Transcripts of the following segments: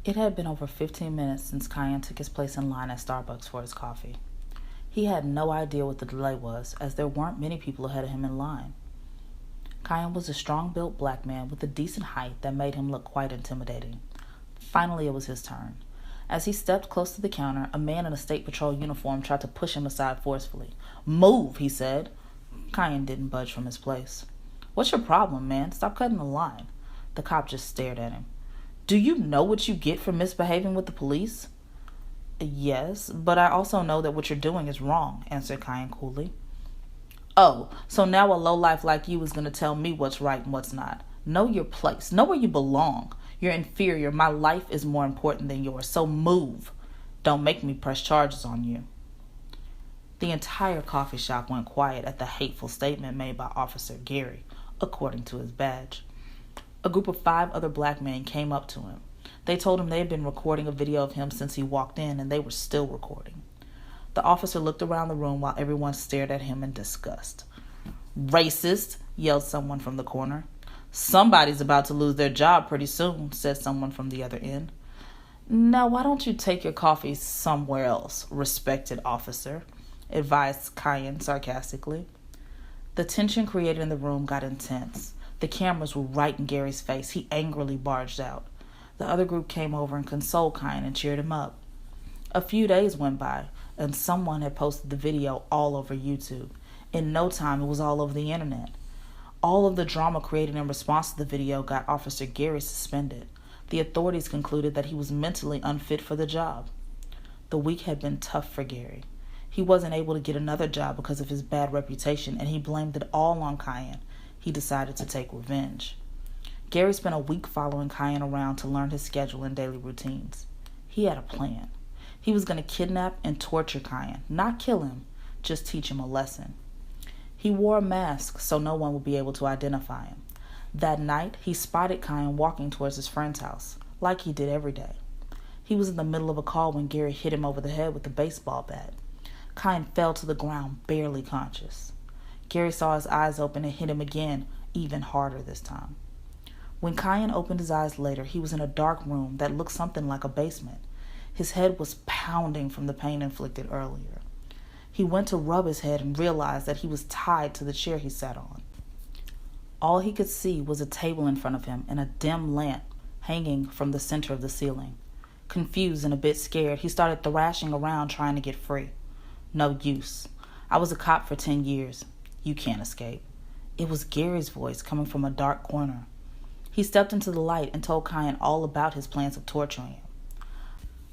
It had been over 15 minutes since Kyan took his place in line at Starbucks for his coffee. He had no idea what the delay was, as there weren't many people ahead of him in line. Kyan was a strong-built black man with a decent height that made him look quite intimidating. Finally, it was his turn. As he stepped close to the counter, a man in a state patrol uniform tried to push him aside forcefully. "Move," he said. Kyan didn't budge from his place. "What's your problem, man? Stop cutting the line." The cop just stared at him. "Do you know what you get for misbehaving with the police?" "Yes, but I also know that what you're doing is wrong," answered Kyan coolly. "Oh, so now a lowlife like you is going to tell me what's right and what's not. Know your place. Know where you belong. You're inferior. My life is more important than yours, so move. Don't make me press charges on you." The entire coffee shop went quiet at the hateful statement made by Officer Gary, according to his badge. A group of 5 other black men came up to him. They told him they had been recording a video of him since he walked in, and they were still recording. The officer looked around the room while everyone stared at him in disgust. "Racist," yelled someone from the corner. "Somebody's about to lose their job pretty soon," said someone from the other end. "Now, why don't you take your coffee somewhere else, respected officer?" advised Kyan sarcastically. The tension created in the room got intense. The cameras were right in Gary's face. He angrily barged out. The other group came over and consoled Kyan and cheered him up. A few days went by, and someone had posted the video all over YouTube. In no time, it was all over the internet. All of the drama created in response to the video got Officer Gary suspended. The authorities concluded that he was mentally unfit for the job. The week had been tough for Gary. He wasn't able to get another job because of his bad reputation, and he blamed it all on Kyan. He decided to take revenge. Gary spent a week following Kyan around to learn his schedule and daily routines. He had a plan. He was going to kidnap and torture Kyan, not kill him, just teach him a lesson. He wore a mask so no one would be able to identify him. That night, he spotted Kyan walking towards his friend's house, like he did every day. He was in the middle of a call when Gary hit him over the head with a baseball bat. Kyan fell to the ground, barely conscious. Gary saw his eyes open and hit him again, even harder this time. When Kyan opened his eyes later, he was in a dark room that looked something like a basement. His head was pounding from the pain inflicted earlier. He went to rub his head and realized that he was tied to the chair he sat on. All he could see was a table in front of him and a dim lamp hanging from the center of the ceiling. Confused and a bit scared, he started thrashing around trying to get free. "No use. I was a cop for 10 years. You can't escape." It was Gary's voice coming from a dark corner. He stepped into the light and told Kyan all about his plans of torturing him.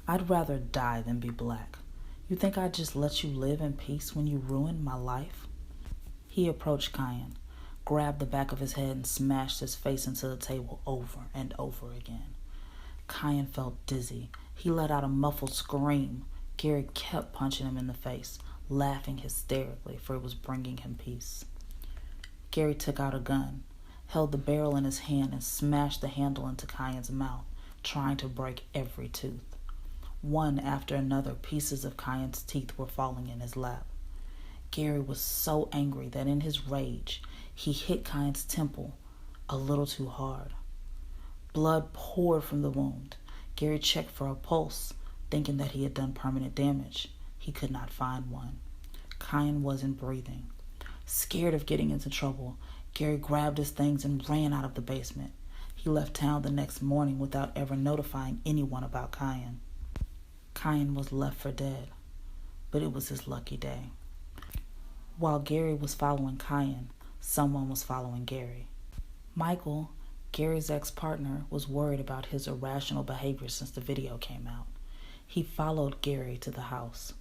"I'd rather die than be black. You think I'd just let you live in peace when you ruined my life?" He approached Kyan, grabbed the back of his head, and smashed his face into the table over and over again. Kyan felt dizzy. He let out a muffled scream. Gary kept punching him in the face, laughing hysterically, for it was bringing him peace. Gary took out a gun, held the barrel in his hand, and smashed the handle into Kyan's mouth, trying to break every tooth. One after another, pieces of Kyan's teeth were falling in his lap. Gary was so angry that in his rage, he hit Kyan's temple a little too hard. Blood poured from the wound. Gary checked for a pulse, thinking that he had done permanent damage. He could not find one. Kyan wasn't breathing. Scared of getting into trouble, Gary grabbed his things and ran out of the basement. He left town the next morning without ever notifying anyone about Kyan. Kyan was left for dead, but it was his lucky day. While Gary was following Kyan, someone was following Gary. Michael, Gary's ex-partner, was worried about his irrational behavior since the video came out. He followed Gary to the house.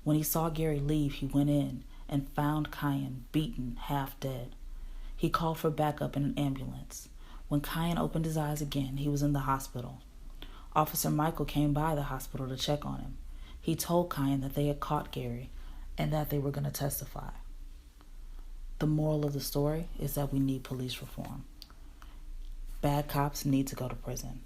When he saw Gary leave, he went in and found Kyan beaten, half dead. He called for backup in an ambulance. When Kyan opened his eyes again, he was in the hospital. Officer Michael came by the hospital to check on him. He told Kyan that they had caught Gary and that they were going to testify. The moral of the story is that we need police reform. Bad cops need to go to prison.